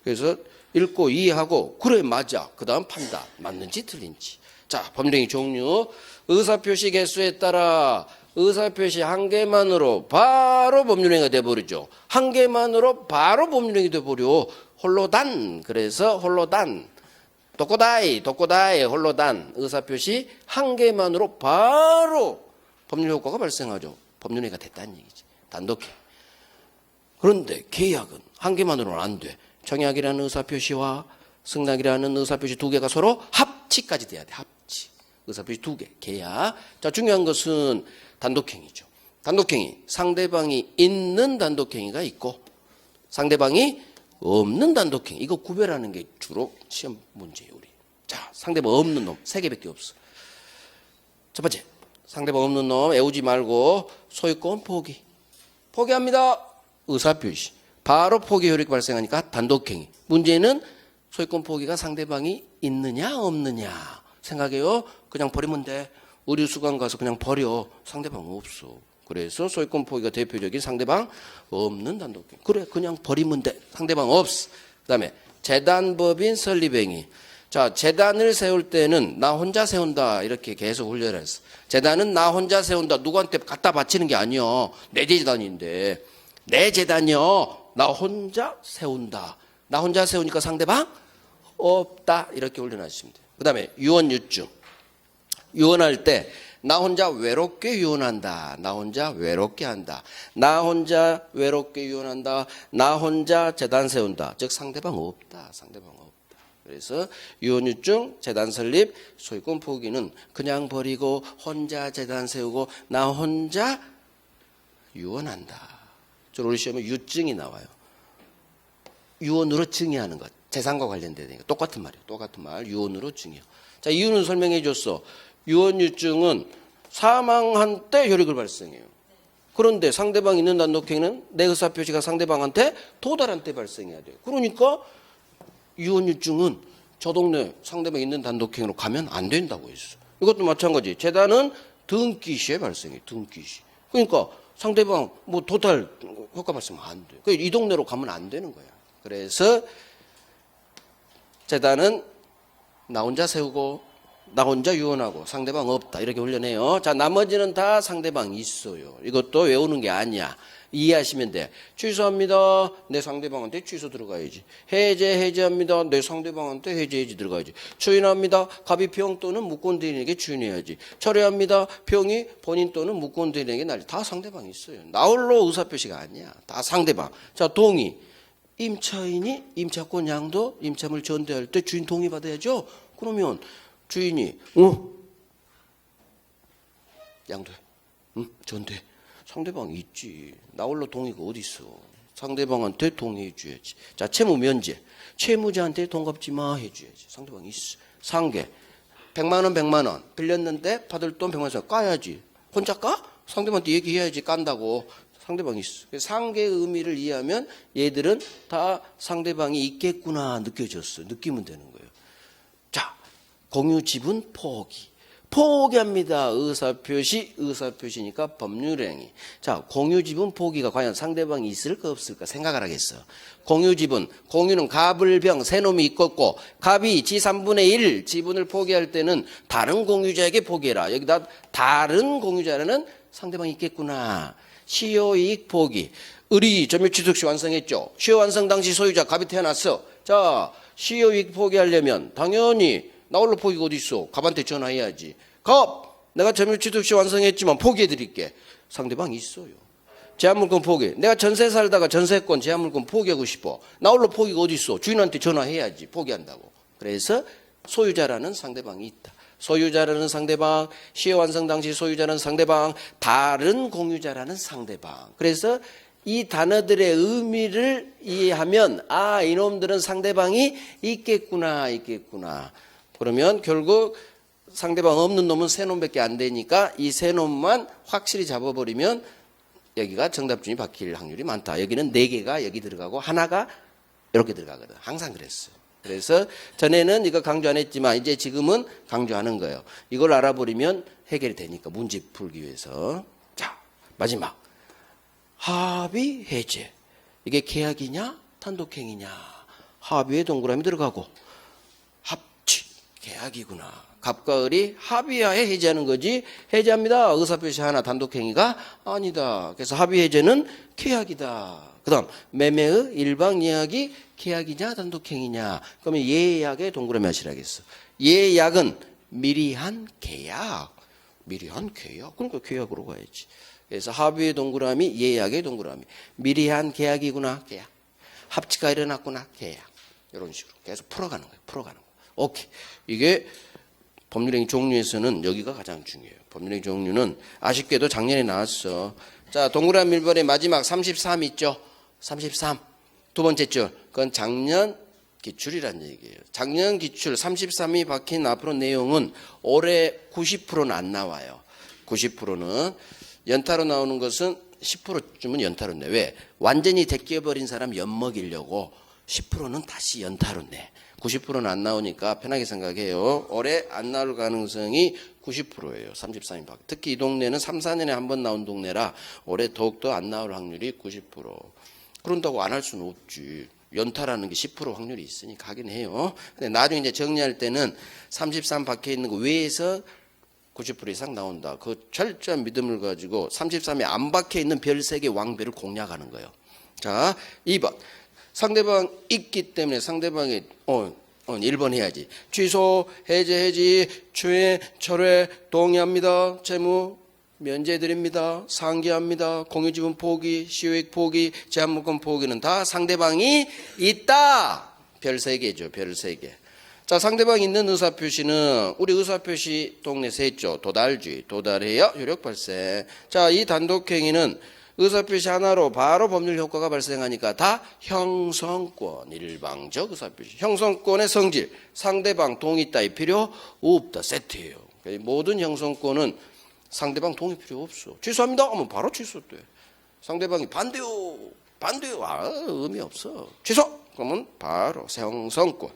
그래서 읽고 이해하고 그래 맞아. 그 다음 판단. 맞는지 틀린지. 자, 법률행위 종류. 의사표시 개수에 따라 의사표시 한 개만으로 바로 법률행위가 돼버리죠. 한 개만으로 바로 법률행위 돼버려. 홀로단. 그래서 홀로단. 도코다이 홀로단. 의사표시 한 개만으로 바로 법률효과가 발생하죠. 법률행위가 됐다는 얘기지. 단독해. 그런데 계약은 한 개만으로는 안 돼. 청약이라는 의사표시와 승낙이라는 의사표시 2개가 서로 합치까지 돼야 돼. 합치. 의사표시 2개. 계약. 자, 중요한 것은 단독행위죠. 단독행위. 상대방이 있는 단독행위가 있고 상대방이 없는 단독행위. 이거 구별하는 게 주로 시험 문제예요. 우리. 자, 상대방 없는 놈. 3개밖에 없어. 첫 번째. 상대방 없는 놈 애우지 말고 소유권 포기. 포기합니다. 의사표시. 바로 포기 효력이 발생하니까 단독행위. 문제는 소유권 포기가 상대방이 있느냐 없느냐. 생각해요. 그냥 버리면 돼. 의료수강 가서 그냥 버려. 상대방 없어. 그래서 소유권 포기가 대표적인 상대방 없는 단독행위. 그래 그냥 버리면 돼. 상대방 없어. 그 다음에 재단법인 설립행위. 자, 재단을 세울 때는 나 혼자 세운다. 이렇게 계속 훈련을 했어. 재단은 나 혼자 세운다. 누구한테 갖다 바치는 게 아니요. 내 재단인데. 내 재단이요. 나 혼자 세운다. 나 혼자 세우니까 상대방 없다. 이렇게 훈련하시면 돼요. 그 다음에 유언유증. 유언할 때 나 혼자 외롭게 유언한다. 나 혼자 외롭게 한다. 나 혼자 외롭게 유언한다. 나 혼자 재단 세운다. 즉 상대방 없다. 상대방 없다. 그래서 유언유증, 재단 설립, 소유권 포기는 그냥 버리고 혼자 재단 세우고 나 혼자 유언한다. 우리 시험에 유증이 나와요. 유언으로 증여하는 것. 재산과 관련되니까 똑같은 말이에요. 똑같은 말. 유언으로 증여. 자, 이유는 설명해 줬어. 유언유증은 사망한 때 효력을 발생해요. 그런데 상대방 있는 단독행위는 내 의사표시가 상대방한테 도달한 때 발생해야 돼요. 그러니까 유언유증은 저 동네 상대방 있는 단독행위로 가면 안 된다고 했어. 이것도 마찬가지. 재단은 등기 시에 발생해요. 등기 시. 그러니까 상대방 뭐 도달 효과 발생하면 안 돼. 이 동네로 가면 안 되는 거야. 그래서 재단은 나 혼자 세우고 나 혼자 유언하고 상대방 없다. 이렇게 훈련해요. 자, 나머지는 다 상대방 있어요. 이것도 외우는 게 아니야. 이해하시면 돼. 취소합니다. 내 상대방한테 취소 들어가야지. 해제합니다. 내 상대방한테 해제 들어가야지. 추인합니다. 갑이 병 또는 무권 대리인에게 추인해야지. 철회합니다. 병이 본인 또는 무권 대리인에게 날지. 다 상대방이 있어요. 나 홀로 의사표시가 아니야. 다 상대방. 자, 동의. 임차인이 임차권 양도 임차물 전대할 때 주인 동의 받아야죠. 그러면 주인이 양도해. 전대. 상대방이 있지. 나 홀로 동의가 어디 있어. 상대방한테 동의해 줘야지. 자, 채무 면제. 채무자한테 돈 갚지 마 해줘야지. 상대방이 있어. 상계. 100만 원, 100만 원 빌렸는데 받을 돈 100만 원 까야지. 혼자 까? 상대방한테 얘기해야지 깐다고. 상대방이 있어. 상계의 의미를 이해하면 얘들은 다 상대방이 있겠구나 느껴졌어. 느끼면 되는 거예요. 자, 공유 지분 포기. 포기합니다. 의사표시, 의사표시니까 법률행위. 자, 공유지분 포기가 과연 상대방이 있을까 없을까 생각을 하겠어. 공유지분, 공유는 갑을병 세 놈이 있겠고 갑이 지 3분의 1 지분을 포기할 때는 다른 공유자에게 포기해라. 여기다 다른 공유자라는 상대방이 있겠구나. 시효이익 포기. 의리 점유취득시 완성했죠. 시효 완성 당시 소유자 갑이 태어났어. 자, 시효이익 포기하려면 당연히 나 홀로 포기가 어디 있어? 갑한테 전화해야지. 갑! 내가 점유취득시 완성했지만 포기해드릴게. 상대방이 있어요. 제한물권 포기. 내가 전세 살다가 전세권 제한물권 포기하고 싶어. 나 홀로 포기가 어디 있어? 주인한테 전화해야지. 포기한다고. 그래서 소유자라는 상대방이 있다. 소유자라는 상대방, 시효 완성 당시 소유자라는 상대방, 다른 공유자라는 상대방. 그래서 이 단어들의 의미를 이해하면 아, 이놈들은 상대방이 있겠구나. 그러면 결국 상대방 없는 놈은 세 놈밖에 안 되니까 이 세 놈만 확실히 잡아버리면 여기가 정답준이 바뀔 확률이 많다. 여기는 네 개가 여기 들어가고 하나가 이렇게 들어가거든. 항상 그랬어요. 그래서 전에는 이거 강조 안 했지만 이제 지금은 강조하는 거예요. 이걸 알아버리면 해결이 되니까 문제 풀기 위해서. 자, 마지막 합의 해제. 이게 계약이냐 단독행위냐. 합의에 동그라미 들어가고 합치 계약이구나. 갑과 을이 합의하에 해제하는 거지 해제합니다. 의사표시 하나 단독행위가 아니다. 그래서 합의 해제는 계약이다. 그 다음 매매의 일방 예약이 계약이냐 단독행위냐. 그러면 예약에 동그라미 하시라겠어. 예약은 미리 한 계약. 미리 한 계약. 그러니까 계약으로 가야지. 그래서 합의의 동그라미 예약의 동그라미. 미리 한 계약이구나. 계약. 합치가 일어났구나. 계약. 이런 식으로 계속 풀어가는 거예요. 풀어가는 거. 오케이. 이게 법률행위 종류에서는 여기가 가장 중요해요. 법률행위 종류는 아쉽게도 작년에 나왔어. 자, 동그라미 1번의 마지막 33 있죠? 33. 두 번째 줄. 그건 작년 기출이란 얘기예요. 작년 기출 33이 박힌 앞으로 내용은 올해 90%는 안 나와요. 90%는 연타로 나오는 것은 10%쯤은 연타로 내. 왜? 완전히 제껴버린 사람 엿먹이려고 10%는 다시 연타로 내. 90%는 안 나오니까 편하게 생각해요. 올해 안 나올 가능성이 90%예요. 33인 밖. 특히 이 동네는 3, 4년에 한 번 나온 동네라 올해 더욱더 안 나올 확률이 90%. 그런다고 안 할 수는 없지. 연타라는 게 10% 확률이 있으니까 하긴 해요. 근데 나중에 이제 정리할 때는 33 박혀 있는 거 외에서 90% 이상 나온다. 그 철저한 믿음을 가지고 33에 안 박혀 있는 별 3개 왕별을 공략하는 거예요. 자, 2번. 상대방 있기 때문에 상대방이 1번 해야지. 취소, 해제, 추회, 철회, 동의합니다. 채무 면제드립니다. 상기합니다. 공유지분 포기, 시효이익 포기, 제한물권 포기는 다 상대방이 있다. 별 3개죠. 별 3개. 자, 상대방이 있는 의사표시는 우리 의사표시 동네에서 했죠. 도달주의, 도달해야 효력 발생. 자, 이 단독행위는 의사표시 하나로 바로 법률 효과가 발생하니까 다 형성권, 일방적 의사표시. 형성권의 성질, 상대방 동의 따위 필요 없다. 세트예요. 모든 형성권은 상대방 동의 필요 없어. 취소합니다 하면 바로 취소돼. 상대방이 반대요. 의미 없어. 취소! 그러면 바로 형성권.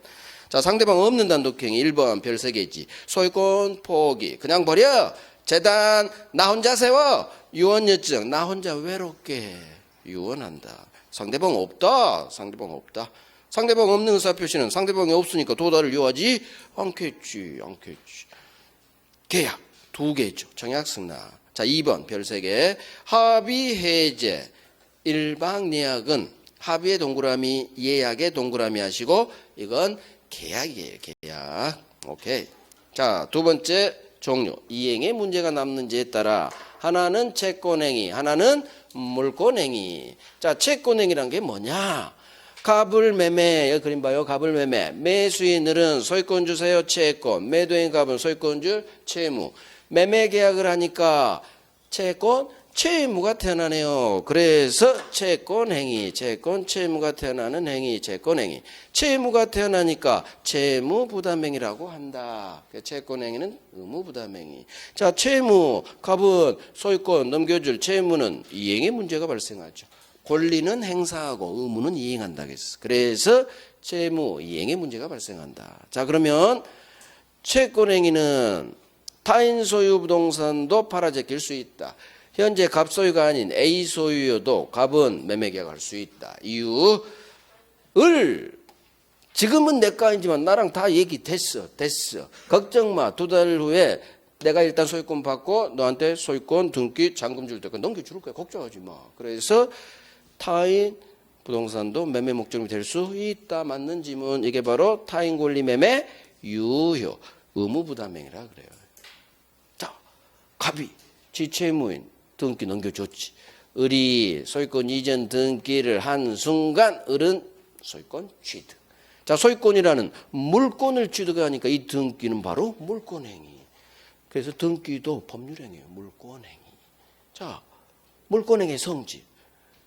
자, 상대방 없는 단독행위 1번 별 3개지. 소유권 포기. 그냥 버려. 재단 나 혼자 세워. 유언여증 나 혼자 외롭게 유언한다. 상대방 없다. 상대방 없는 의사표시는 상대방이 없으니까 도달을 요하지 않겠지. 계약 2개죠. 청약승낙. 자, 2번 별 3개. 합의 해제. 일방 예약은 합의의 동그라미 예약의 동그라미 하시고 이건 계약이에요. 계약. 오케이. 자, 두 번째 종류. 이행에 문제가 남는지에 따라 하나는 채권행위, 하나는 물권행위. 자, 채권행위란 게 뭐냐? 갑을 매매, 여기 그림 봐요. 갑을 매매. 매수인들은 소유권 주세요. 채권. 매도인 갑은 소유권 줄 채무. 매매 계약을 하니까 채권 채무가 태어나네요. 그래서 채권행위, 채무가 태어나는 행위, 채권행위. 채무가 태어나니까 채무부담행위라고 한다. 채권행위는 의무부담행위. 자, 채무, 갑은 소유권 넘겨줄 채무는 이행의 문제가 발생하죠. 권리는 행사하고 의무는 이행한다. 그래서 채무, 이행의 문제가 발생한다. 자, 그러면 채권행위는 타인 소유 부동산도 팔아 제낄 수 있다. 현재 갑 소유가 아닌 A 소유여도 갑은 매매 계약할 수 있다. 이유를 지금은 내 거 아니지만 나랑 다 얘기됐어. 걱정 마. 2달 후에 내가 일단 소유권 받고 너한테 소유권 등기 잔금 줄 때까지 넘겨줄 거야. 걱정하지 마. 그래서 타인 부동산도 매매 목적이 될 수 있다. 맞는 지문. 이게 바로 타인 권리 매매 유효 의무부담행위라 그래요. 자, 갑이 지채무인 등기 넘겨줬지. 을이 소유권 이전 등기를 한 순간 을은 소유권 취득. 자, 소유권이라는 물권을 취득하니까 이 등기는 바로 물권행위. 그래서 등기도 법률행위예요. 물권행위. 자, 물권행위의 성질.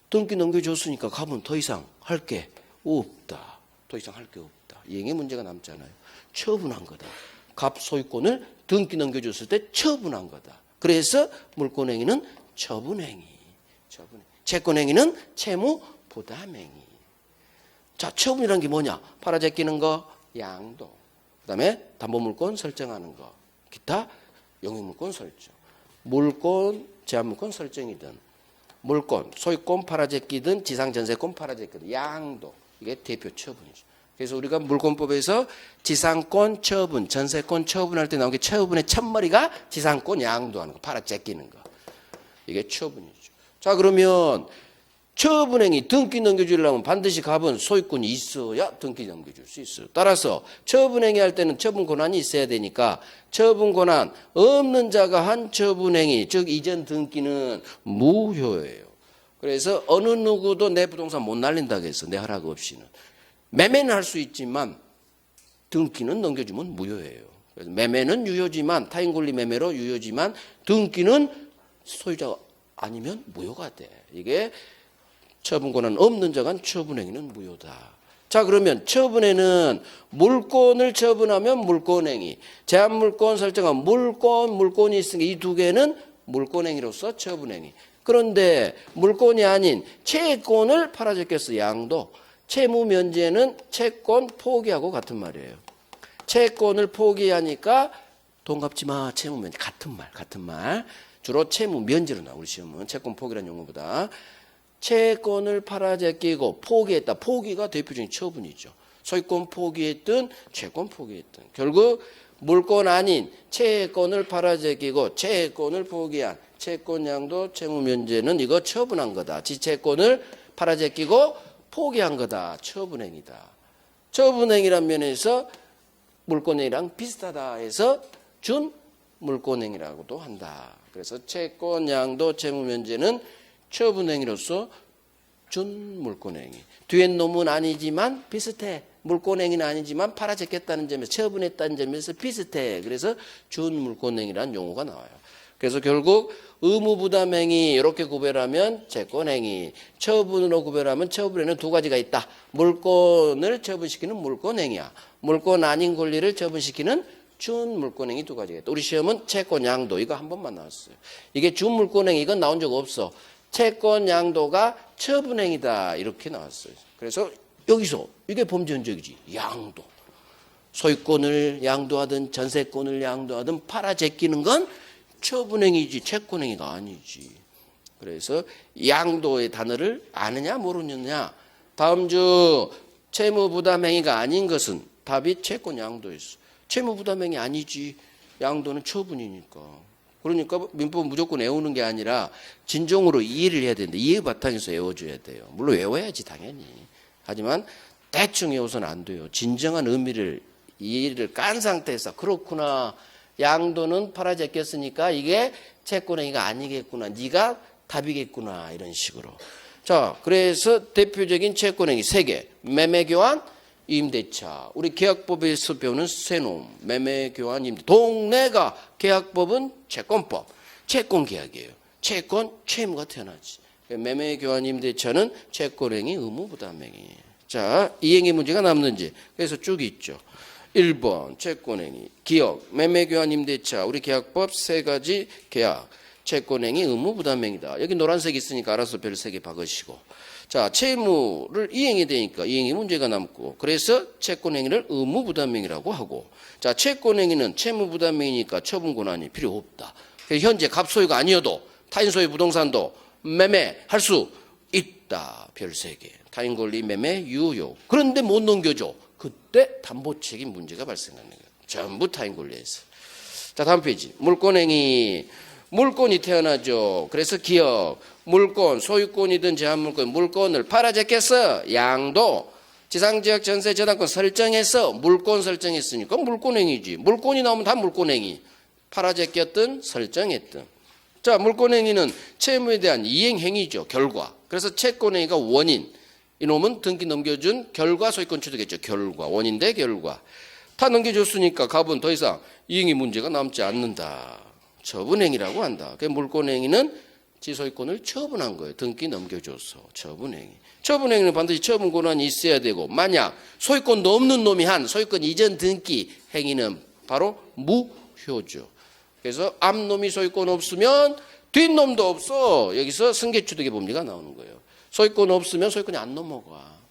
등기 넘겨줬으니까 갑은 더 이상 할 게 없다. 더 이상 할 게 없다. 이행의 문제가 남잖아요. 처분한 거다. 갑 소유권을 등기 넘겨줬을 때 처분한 거다. 그래서 물권행위는 처분행위. 채권행위는 채무부담행위. 자, 처분이란 게 뭐냐? 팔아 제끼는 거, 양도. 그다음에 담보물권 설정하는 거. 기타 용익물권 설정. 물권, 제한물권 설정이든 물권, 소유권 팔아 제끼든 지상전세권 팔아 제끼든 양도. 이게 대표 처분이죠. 그래서 우리가 물권법에서 지상권 처분, 전세권 처분할 때 나온 게 처분의 첫머리가 지상권 양도하는 거, 팔아 제끼는 거. 이게 처분이죠. 자, 그러면 처분행위 등기 넘겨주려면 반드시 갑은 소유권이 있어야 등기 넘겨줄 수 있어요. 따라서 처분행위 할 때는 처분 권한이 있어야 되니까 처분 권한 없는 자가 한 처분행위, 즉 이전 등기는 무효예요. 그래서 어느 누구도 내 부동산 못 날린다고 해서 내 허락 없이는. 매매는 할 수 있지만 등기는 넘겨주면 무효예요. 그래서 매매는 유효지만 타인 권리 매매로 유효지만 등기는 소유자가 아니면 무효가 돼. 이게 처분 권한 없는 자가 처분행위는 무효다. 자, 그러면 처분에는 물권을 처분하면 물권행위, 제한물권 설정하면 물권이 있으니까 이 두 개는 물권행위로서 처분행위. 그런데 물권이 아닌 채권을 팔아 제꼈어. 양도. 채무 면제는 채권 포기하고 같은 말이에요. 채권을 포기하니까 돈 갚지 마. 채무 면제. 같은 말. 주로 채무 면제로 나와. 우리 시험은 채권 포기라는 용어보다. 채권을 팔아 제끼고 포기했다. 포기가 대표적인 처분이죠. 소유권 포기했든 채권 포기했든. 결국 물권 아닌 채권을 팔아 제끼고 채권을 포기한 채권 양도 채무 면제는 이거 처분한 거다. 지채권을 팔아 제끼고 포기한 거다. 처분행위다. 처분행위란 면에서 물권행위랑 비슷하다 해서 준 물권행위라고도 한다. 그래서 채권 양도 채무 면제는 처분행위로서 준 물권행위. 뒤엔 놈은 아니지만 비슷해. 물권행위는 아니지만 팔아 제꼈다는 점에서 처분했다는 점에서 비슷해. 그래서 준 물권행위라는 용어가 나와요. 그래서 결국 의무부담행위 이렇게 구별하면 채권행위, 처분으로 구별하면 처분에는 두 가지가 있다. 물권을 처분시키는 물권행위야. 물권 아닌 권리를 처분시키는 준물권행위 두 가지가 있다. 우리 시험은 채권 양도 이거 한 번만 나왔어요. 이게 준물권행위 이건 나온 적 없어. 채권 양도가 처분행위다 이렇게 나왔어요. 그래서 여기서 이게 범죄 흔적이지. 양도. 소유권을 양도하든 전세권을 양도하든 팔아 제끼는 건 처분행위지 채권행위가 아니지. 그래서 양도의 단어를 아느냐 모르느냐. 다음 주 채무부담행위가 아닌 것은 답이 채권 양도였어. 채무부담행위 아니지. 양도는 처분이니까. 그러니까 민법은 무조건 외우는 게 아니라 진정으로 이해를 해야 되는데 이해 바탕에서 외워줘야 돼요. 물론 외워야지 당연히. 하지만 대충 외워서는 안 돼요. 진정한 의미를 이해를 깐 상태에서 그렇구나. 양도는 팔아 제꼈으니까 이게 채권행위가 아니겠구나. 네가 답이겠구나. 이런 식으로. 자, 그래서 대표적인 채권행위 3개. 매매교환, 임대차. 우리 계약법에서 배우는 세놈. 매매교환, 임대. 동네가 계약법은 채권법. 채권계약이에요. 채권, 채무가 태어나지. 매매교환 임대차는 채권행위, 의무부담행위. 자, 이행의 문제가 남는지. 그래서 쭉 있죠. 1번 채권행위, 기억, 매매교환 임대차, 우리 계약법 세 가지 계약. 채권행위, 의무부담행위다. 여기 노란색 있으니까 알아서 별 3개 박으시고. 자, 채무를 이행이 되니까 이행의 문제가 남고, 그래서 채권행위를 의무부담행위라고 하고, 자, 채권행위는 채무부담행위니까 처분권한이 필요 없다. 그래서 현재 갑소유가 아니어도 타인소유 부동산도 매매할 수 있다. 별 3개. 타인권리 매매 유효. 그런데 못 넘겨줘. 그때 담보책임 문제가 발생하는 거예요. 전부 타인권리에서. 자, 다음 페이지. 물권행위. 물권이 태어나죠. 그래서 기억, 물권, 소유권이든 제한물권, 물권을 팔아 제꼈어. 양도, 지상지역 전세 저당권 설정해서 물권 설정했으니까 물권행위지. 물권이 나오면 다 물권행위. 팔아 제꼈든 설정했든. 자, 물권행위는 채무에 대한 이행행위죠. 결과. 그래서 채권행위가 원인. 이놈은 등기 넘겨준 결과 소유권 취득했죠. 결과. 원인 대 결과. 다 넘겨줬으니까 갑은 더 이상 이행의 문제가 남지 않는다. 처분행위라고 한다. 그 물권행위는 지소유권을 처분한 거예요. 등기 넘겨줘서. 처분행위. 처분행위는 반드시 처분 권한이 있어야 되고, 만약 소유권도 없는 놈이 한 소유권 이전 등기 행위는 바로 무효죠. 그래서 앞놈이 소유권 없으면 뒷놈도 없어. 여기서 승계취득의 법리가 나오는 거예요. 소유권 없으면 소유권이 안 넘어가.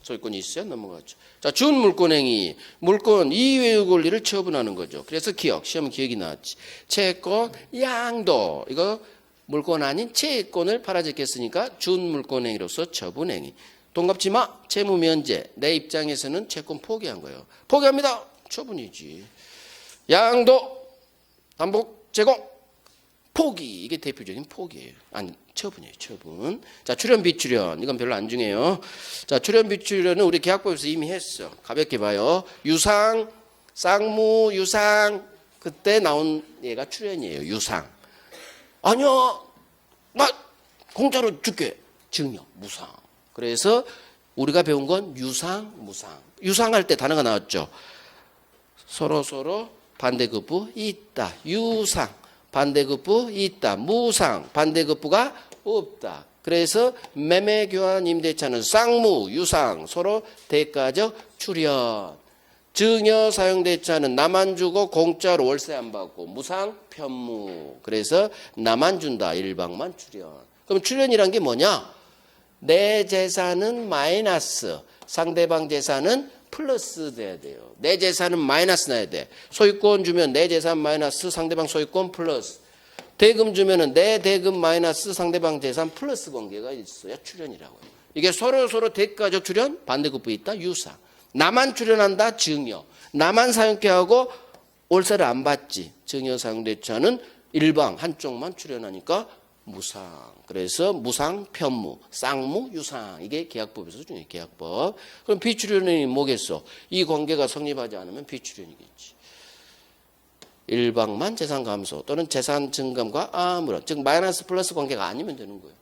소유권이 있어야 넘어가죠. 자, 준물권행위. 물권 이외의 권리를 처분하는 거죠. 그래서 기억. 시험 기억이 나왔지. 채권, 양도. 이거 물권 아닌 채권을 팔아제꼈으니까 준물권행위로서 처분행위. 돈 갚지 마. 채무 면제. 내 입장에서는 채권 포기한 거예요. 포기합니다. 처분이지. 양도. 담보 제공. 포기. 이게 대표적인 포기예요. 아니, 처분이에요. 처분. 자, 출연 비출연. 이건 별로 안 중요해요. 자, 출연 비출연은 우리 계약법에서 이미 했어. 가볍게 봐요. 유상, 쌍무, 유상. 그때 나온 얘가 출연이에요. 유상. 아니요. 나 공짜로 줄게. 증여, 무상. 그래서 우리가 배운 건 유상, 무상. 유상할 때 단어가 나왔죠. 서로 반대급부 있다. 유상. 반대급부 있다. 무상. 반대급부가 없다. 그래서 매매교환 임대차는 쌍무, 유상, 서로 대가적 출연. 증여 사용대차는 나만 주고 공짜로 월세 안 받고 무상, 편무. 그래서 나만 준다. 일방만 출연. 그럼 출연이란 게 뭐냐? 내 재산은 마이너스, 상대방 재산은 플러스 돼야 돼요. 내 재산은 마이너스 나야 돼. 소유권 주면 내 재산 마이너스 상대방 소유권 플러스. 대금 주면은 내 대금 마이너스 상대방 재산 플러스 관계가 있어야 출연이라고요. 이게 서로 대가적 출연, 반대급부 있다, 유상. 나만 출연한다, 증여. 나만 사용케 하고 월세를 안 받지. 증여 사용대차는 일방 한쪽만 출연하니까 무상. 그래서 무상, 편무, 쌍무, 유상. 이게 계약법에서 중요해요. 계약법. 그럼 비출연이 뭐겠어? 이 관계가 성립하지 않으면 비출연이겠지. 일방만 재산 감소 또는 재산 증감과 아무런, 즉 마이너스 플러스 관계가 아니면 되는 거예요.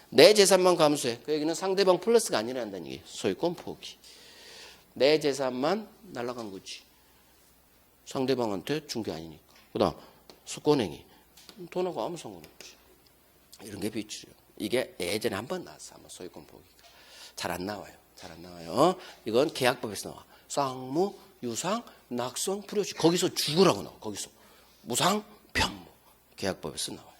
내 재산만 감소해. 그 얘기는 상대방 플러스가 아니란다는 얘기예요. 소유권 포기. 내 재산만 날아간 거지. 상대방한테 준 게 아니니까. 그 다음 수권행위. 돈하고 아무 상관없지. 이런 게 비추죠. 이게 예전에 한 번 나왔어. 아마 소유권 포기가. 잘 안 나와요. 잘 안 나와요. 이건 계약법에서 나와. 쌍무, 유상, 낙성, 불효시. 거기서 죽으라고 나와. 거기서. 무상, 편무. 계약법에서 나와요.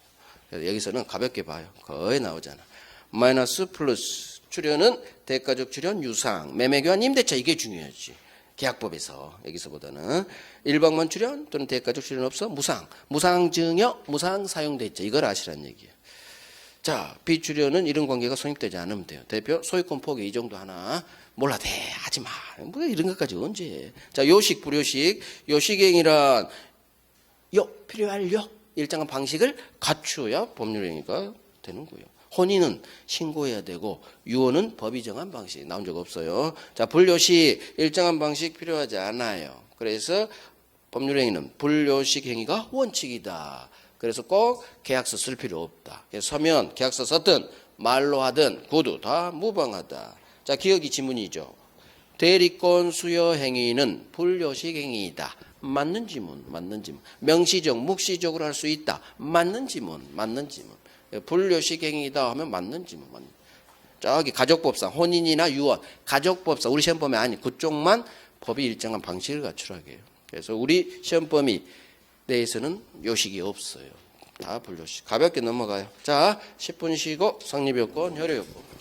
그래서 여기서는 가볍게 봐요. 거의 나오잖아. 마이너스, 플러스. 출연은 대가적 출연, 유상. 매매교환, 임대차. 이게 중요하지. 계약법에서 여기서보다는 일방만 출연 또는 대가적 출연 없어 무상. 무상 증여, 무상 사용대차. 이걸 아시란 얘기예요. 자, 비출연은 이런 관계가 성립되지 않으면 돼요. 대표 소유권 포기 이 정도 하나. 몰라 돼 하지 마. 뭐 이런 것까지 언제 해. 자, 요식 불요식. 요식행위란 필요할 일정한 방식을 갖추어야 법률행위가 되는 거예요. 혼인은 신고해야 되고 유언은 법이 정한 방식. 나온 적 없어요. 자, 불요식 일정한 방식 필요하지 않아요. 그래서 법률행위는 불요식 행위가 원칙이다. 그래서 꼭 계약서 쓸 필요 없다. 그래서 서면 계약서 썼든 말로 하든 구두 다 무방하다. 자, 기억이 지문이죠. 대리권 수여 행위는 불요식 행위이다. 맞는 지문, 맞는 지문. 명시적, 묵시적으로 할 수 있다. 맞는 지문, 맞는 지문. 불요식행위다 하면 맞는지 뭐 맞는. 저기 가족법상 혼인이나 유언, 가족법상 우리 시험 범위 아니 그쪽만 법이 일정한 방식을 갖추라고 해요. 그래서 우리 시험 범위 내에서는 요식이 없어요. 다 불요식. 가볍게 넘어가요. 자, 10분 쉬고 성립요건, 효력요건.